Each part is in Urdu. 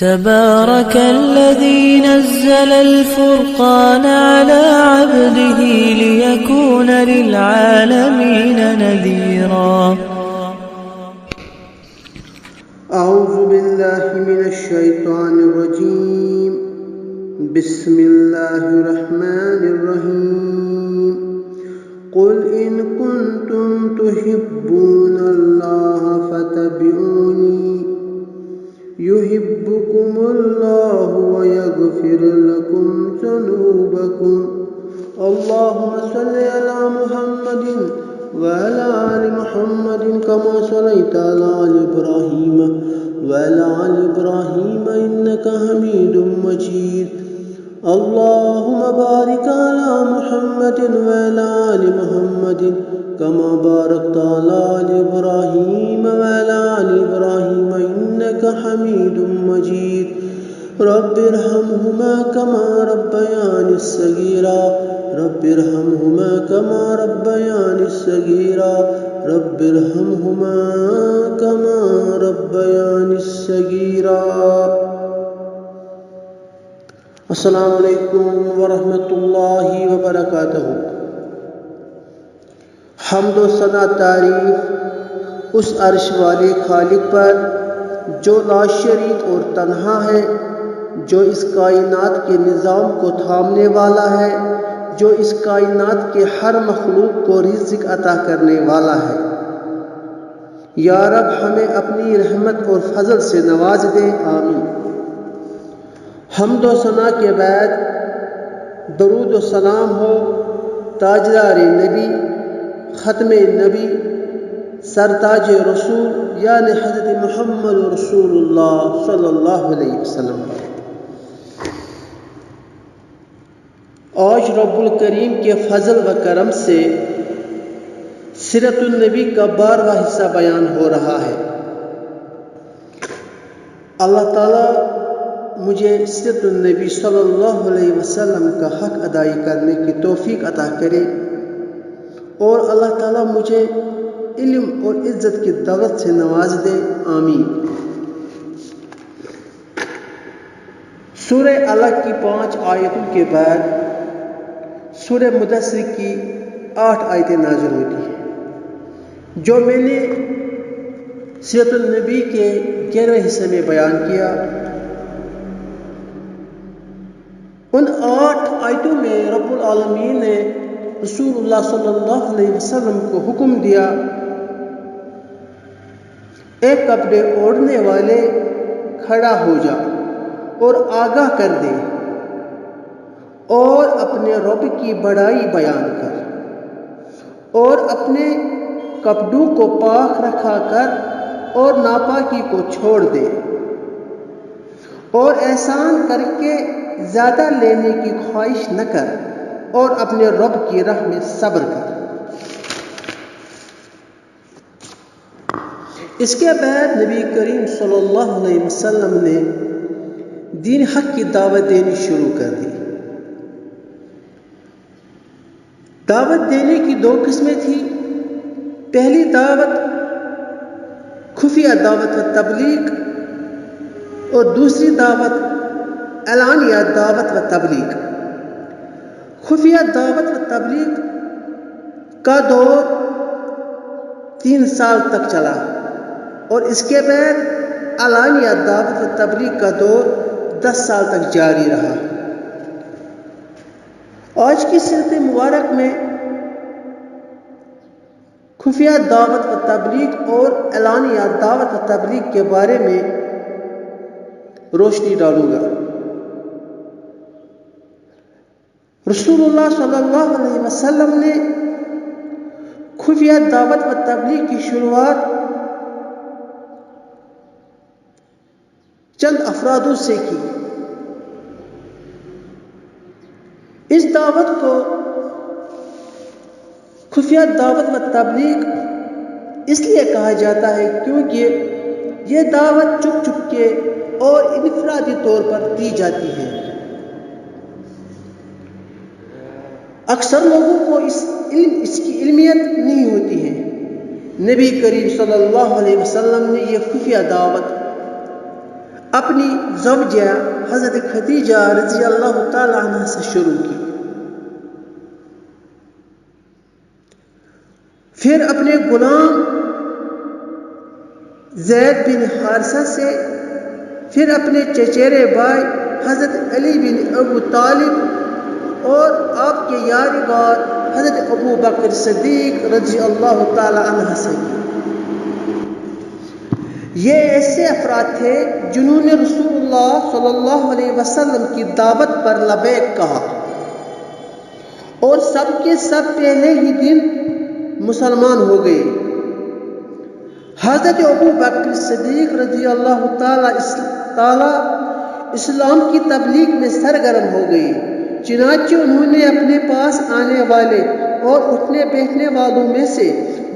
تبارك الذي نزل الفرقان على عبده ليكون للعالمين نذيرا. أعوذ بالله من الشيطان الرجيم. بسم الله الرحمن الرحيم. قل إن كنتم تحبون الله فاتبعوني يحبكم الله ويغفر لكم ذنوبكم. اللهم صل على محمد وعلى آل محمد كما صليت على آل إبراهيم وعلى آل إبراهيم إنك حميد مجيد. اللهم بارك على محمد وعلى آل محمد كما باركت على آل إبراهيم وعلى آل إبراهيم إنك حميد مجيد. رب ارحمهما كما ربياني صغيرا. رب ارحمهما كما ربياني صغيرا. رب ارحمهما كما ربياني صغيرا. السلام علیکم ورحمۃ اللہ وبرکاتہ. حمد و ثنا تعریف اس عرش والے خالق پر جو لا شریک اور تنہا ہے، جو اس کائنات کے نظام کو تھامنے والا ہے، جو اس کائنات کے ہر مخلوق کو رزق عطا کرنے والا ہے. یا رب ہمیں اپنی رحمت اور فضل سے نواز دے، آمین. حمد و ثنا کے بعد درود و سلام ہو تاجدار نبی، ختم نبی، سرتاج رسول یعنی حضرت محمد رسول اللہ صلی اللہ علیہ وسلم. آج رب الکریم کے فضل و کرم سے سیرت النبی کا 12واں حصہ بیان ہو رہا ہے. اللہ تعالیٰ مجھے سیرت النبی صلی اللہ علیہ وسلم کا حق ادائی کرنے کی توفیق عطا کرے، اور اللہ تعالیٰ مجھے علم اور عزت کی دولت سے نواز دے، آمین. سورہ علق کی 5 آیتوں کے بعد سورہ مدثر کی 8 آیتیں نازل ہوتی ہیں. جو میں نے سیرت النبی کے 11ویں حصے میں بیان کیا، ان 8 آیتوں میں رب العالمین نے رسول اللہ صلی اللہ علیہ وسلم کو حکم دیا، ایک کپڑے اوڑھنے والے کھڑا ہو جا اور آگاہ کر دے اور اپنے رب کی بڑائی بیان کر، اور اپنے کپڑوں کو پاک رکھا کر اور ناپاکی کو چھوڑ دے، اور احسان کر کے زیادہ لینے کی خواہش نہ کر، اور اپنے رب کی راہ میں صبر کر. اس کے بعد نبی کریم صلی اللہ علیہ وسلم نے دین حق کی دعوت دینی شروع کر دی. دعوت دینے کی 2 قسمیں تھیں. پہلی دعوت خفیہ دعوت و تبلیغ، اور دوسری دعوت اعلانیہ دعوت و تبلیغ. خفیہ دعوت و تبلیغ کا دور 3 سال تک چلا، اور اس کے بعد اعلانیہ دعوت و تبلیغ کا دور 10 سال تک جاری رہا. آج کی سیرت مبارک میں خفیہ دعوت و تبلیغ اور اعلانیہ دعوت و تبلیغ کے بارے میں روشنی ڈالوں گا. رسول اللہ صلی اللہ علیہ وسلم نے خفیہ دعوت و تبلیغ کی شروعات چند افرادوں سے کی. اس دعوت کو خفیہ دعوت و تبلیغ اس لیے کہا جاتا ہے کیونکہ یہ دعوت چپ چپ کے اور انفرادی طور پر دی جاتی ہے. اکثر لوگوں کو اس کی علمیت نہیں ہوتی ہے. نبی کریم صلی اللہ علیہ وسلم نے یہ خفیہ دعوت اپنی زوجہ حضرت خدیجہ رضی اللہ تعالی عنہ سے شروع کی، پھر اپنے غلام زید بن حارثہ سے، پھر اپنے چچیرے بھائی حضرت علی بن ابو طالب اور آپ کے یادگار حضرت ابو بکر صدیق رضی اللہ تعالی عنہ سے کی۔ یہ ایسے افراد تھے جنہوں نے رسول اللہ صلی اللہ علیہ وسلم کی دعوت پر لبیک کہا اور سب کے سب پہلے ہی دن مسلمان ہو گئے۔ حضرت ابو بکر صدیق رضی اللہ تعالی اسلام کی تبلیغ میں سرگرم ہو گئے، چنانچہ انہوں نے اپنے پاس آنے والے اور اٹھنے بیٹھنے والوں میں سے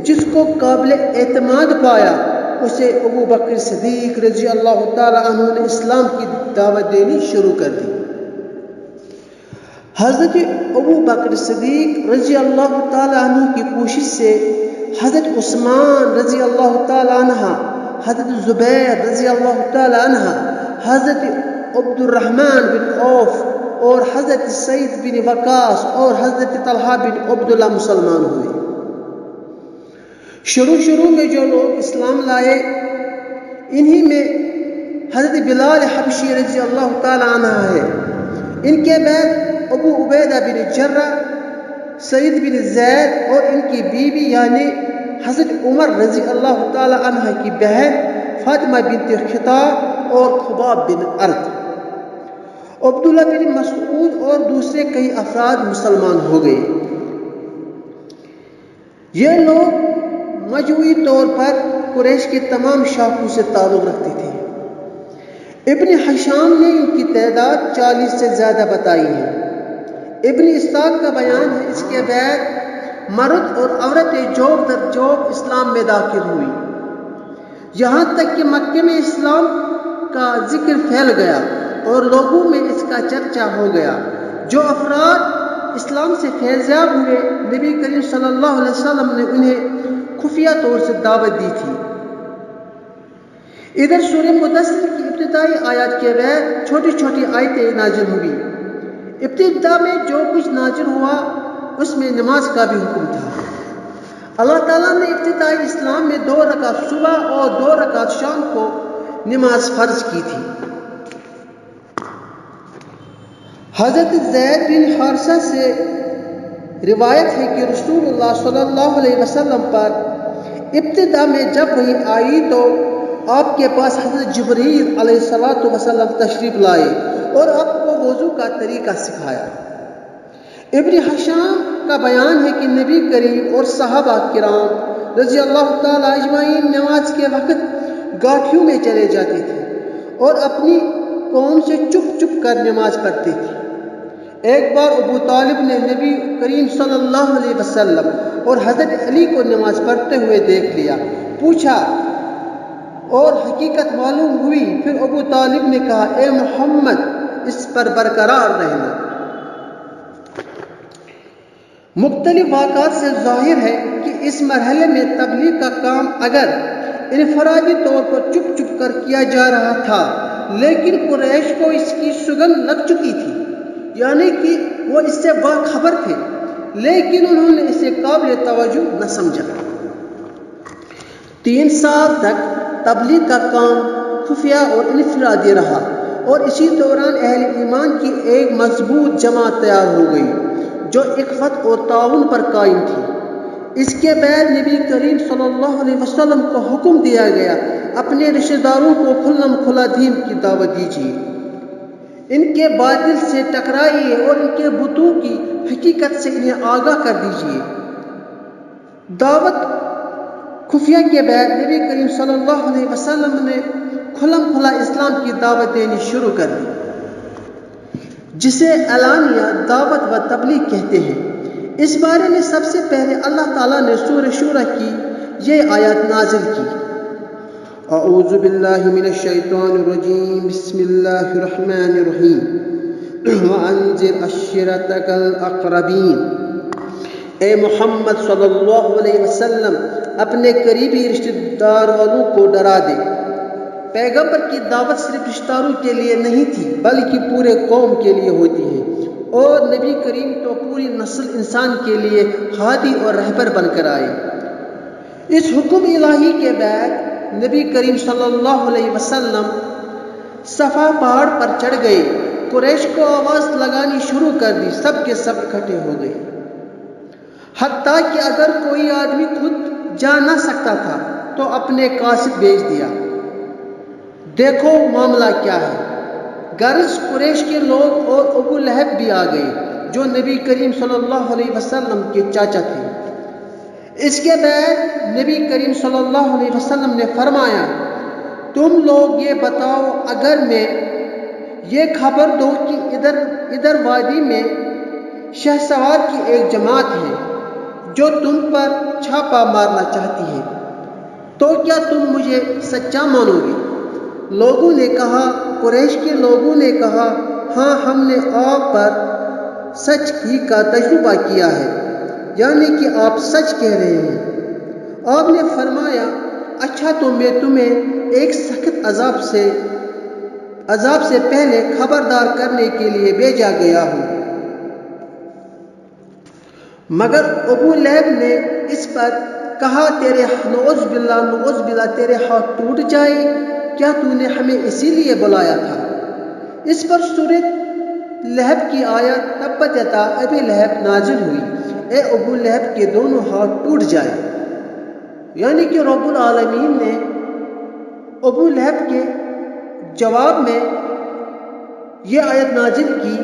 جس کو قابل اعتماد پایا اسے ابو بکر صدیق رضی اللہ تعالی عنہ نے اسلام کی دعوت دینی شروع کر دی۔ حضرت ابو بکر صدیق رضی اللہ تعالی عنہ کی کوشش سے حضرت عثمان رضی اللہ تعالی عنہ، حضرت زبیر رضی اللہ تعالی عنہ، حضرت عبد الرحمن بن عوف اور حضرت سعید بن وقاص اور حضرت طلحہ بن عبداللہ مسلمان ہوئے۔ شروع میں جو لوگ اسلام لائے انہی میں حضرت بلال حبشی رضی اللہ تعالی عنہ ہے۔ ان کے بعد ابو عبیدہ بن جرہ، سعید بن زید اور ان کی بیوی یعنی حضرت عمر رضی اللہ تعالی عنہ کی بہن فاطمہ بنت خطاب اور خباب بن ارد، عبداللہ بن مسعود اور دوسرے کئی افراد مسلمان ہو گئے۔ یہ لوگ مجموعی طور پر قریش کے تمام شاخوں سے تعلق رکھتے تھے۔ ابن حشام نے ان کی تعداد 40 سے زیادہ بتائی ہے۔ ابن اسحاق کا بیان ہے اس کے بعد مرد اور عورتیں جوب در جوب اسلام میں داخل ہوئی، یہاں تک کہ مکے میں اسلام کا ذکر پھیل گیا اور لوگوں میں اس کا چرچا ہو گیا۔ جو افراد اسلام سے فیضیاب ہوئے نبی کریم صلی اللہ علیہ وسلم نے انہیں خفیہ طور سے دعوت دی تھی۔ ادھر سورہ مدثر کی ابتدائی آیات کے بعد چھوٹی چھوٹی آیتیں نازل ہوئی۔ ابتدا میں جو کچھ نازل ہوا اس میں نماز کا بھی حکم تھا۔ اللہ تعالیٰ نے ابتدائی اسلام میں 2 رکعت صبح اور 2 رکعت شام کو نماز فرض کی تھی۔ حضرت زید بن حارثہ سے روایت ہے کہ رسول اللہ صلی اللہ علیہ وسلم پر ابتدا میں جب وحی آئی تو آپ کے پاس حضرت جبریل علیہ السلام تشریف لائے اور آپ کو وضو کا طریقہ سکھایا۔ ابن حشام کا بیان ہے کہ نبی کریم اور صحابہ کرام رضی اللہ تعالی اجمعین نماز کے وقت گاٹھیوں میں چلے جاتے تھے اور اپنی قوم سے چپ چپ کر نماز پڑھتے تھے۔ ایک بار ابو طالب نے نبی کریم صلی اللہ علیہ وسلم اور حضرت علی کو نماز پڑھتے ہوئے دیکھ لیا، پوچھا اور حقیقت معلوم ہوئی۔ پھر ابو طالب نے کہا اے محمد اس پر برقرار رہنا۔ مختلف واقعات سے ظاہر ہے کہ اس مرحلے میں تبلیغ کا کام اگر انفرادی طور پر چپ چپ کر کیا جا رہا تھا، لیکن قریش کو اس کی سگندھ لگ چکی تھی، یعنی کہ وہ اس سے باخبر تھے، لیکن انہوں نے اسے قابل توجہ نہ سمجھا۔ 3 سال تک تبلیغ کا کام خفیہ اور انفرادی رہا اور اسی دوران اہل ایمان کی ایک مضبوط جماعت تیار ہو گئی جو اخوت اور تعاون پر قائم تھی۔ اس کے بعد نبی کریم صلی اللہ علیہ وسلم کو حکم دیا گیا اپنے رشتہ داروں کو کھلم کھلا دین کی دعوت دیجیے، ان کے باطل سے ٹکرائیے اور ان کے بتوں کی حقیقت سے انہیں آگاہ کر دیجیے۔ دعوت خفیہ کے بعد نبی کریم صلی اللہ علیہ وسلم نے کھلم کھلا اسلام کی دعوت دینی شروع کر دی، جسے اعلانیہ دعوت و تبلیغ کہتے ہیں۔ اس بارے میں سب سے پہلے اللہ تعالیٰ نے سورہ شورى کی یہ آیات نازل کی، اعوذ باللہ من الشیطان الرجیم، بسم اللہ الرحمن الرحیم، وانذر عشیرتک الاقربین۔ اے محمد صلی اللہ علیہ وسلم اپنے قریبی رشتہ دار والوں کو ڈرا دے۔ پیغمبر کی دعوت صرف رشتہ داروں کے لیے نہیں تھی بلکہ پورے قوم کے لیے ہوتی ہے، اور نبی کریم تو پوری نسل انسان کے لیے ہادی اور رہبر بن کر آئے۔ اس حکم الہی کے بعد نبی کریم صلی اللہ علیہ وسلم صفا پہاڑ پر چڑھ گئے، قریش کو آواز لگانی شروع کر دی، سب کے سب اکٹھے ہو گئے، حتیٰ کہ اگر کوئی آدمی خود جا نہ سکتا تھا تو اپنے قاصد بھیج دیا۔ دیکھو معاملہ کیا ہے۔ غرض قریش کے لوگ اور ابو لہب بھی آ گئے جو نبی کریم صلی اللہ علیہ وسلم کے چاچا تھے۔ اس کے بعد نبی کریم صلی اللہ علیہ وسلم نے فرمایا، تم لوگ یہ بتاؤ، اگر میں یہ خبر دوں کہ ادھر وادی میں شہسوار کی ایک جماعت ہے جو تم پر چھاپا مارنا چاہتی ہے، تو کیا تم مجھے سچا مانو گے؟ لوگوں نے کہا، قریش کے لوگوں نے کہا، ہاں ہم نے آپ پر سچ ہی کا تجربہ کیا ہے، یعنی کہ آپ سچ کہہ رہے ہیں۔ آپ نے فرمایا، اچھا تو میں تمہیں ایک سخت عذاب سے پہلے خبردار کرنے کے لیے بھیجا گیا ہوں۔ مگر ابو لہب نے اس پر کہا، تیرے نعوذ باللہ تیرے ہاتھ ٹوٹ جائے، کیا تو نے ہمیں اسی لیے بلایا تھا؟ اس پر سورۃ لہب کی آیت تبت یدا ابی لہب نازل ہوئی، اے ابو لہب کے دونوں ہاتھ ٹوٹ جائے، یعنی کہ رب العالمین نے ابو لہب کے جواب میں یہ آیت نازل کی،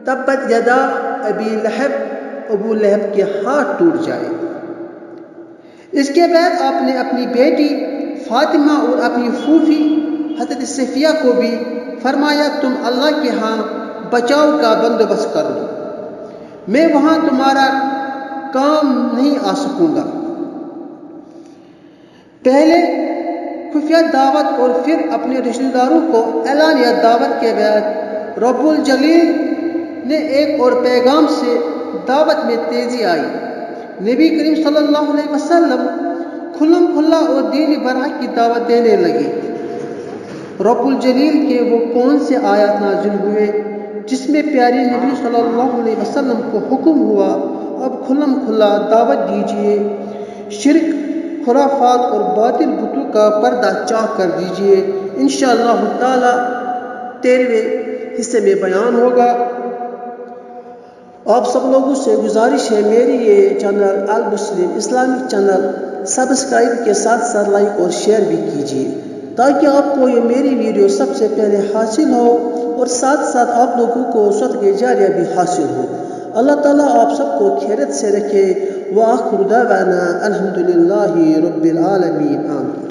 تبت یدا ابی لہب، ابو لہب کے ہاتھ ٹوٹ جائے۔ اس کے بعد آپ نے اپنی بیٹی فاطمہ اور اپنی پھوپھی حضرت صفیہ کو بھی فرمایا، تم اللہ کے ہاں بچاؤ کا بندوبست کر لو، میں وہاں تمہارا کام نہیں آ سکوں گا۔ پہلے خفیہ دعوت اور پھر اپنے رشتہ داروں کو اعلانیہ دعوت کے بعد رب الجلیل نے ایک اور پیغام سے دعوت میں تیزی آئی۔ نبی کریم صلی اللہ علیہ وسلم کھلم کھلا اور دین برحق کی دعوت دینے لگے۔ رب الجلیل کے وہ کون سے آیات نازل ہوئے جس میں پیاری نبی صلی اللہ علیہ وسلم کو حکم ہوا، اب کھلم کھلا دعوت دیجئے، شرک، خرافات اور باطل بتوں کا پردہ چاک کر دیجئے۔ انشاءاللہ تعالی 13ویں حصے میں بیان ہوگا۔ آپ سب لوگوں سے گزارش ہے، میری یہ چینل المسلم اسلامک چینل سبسکرائب کے ساتھ ساتھ لائک اور شیئر بھی کیجیے تاکہ آپ کو یہ میری ویڈیو سب سے پہلے حاصل ہو اور ساتھ ساتھ آپ لوگوں کو صدقہ جاریہ بھی حاصل ہو۔ اللہ تعالیٰ آپ سب کو خیرت سے رکھے۔ وآخر دعوانا الحمدللہ رب العالمین، آمین۔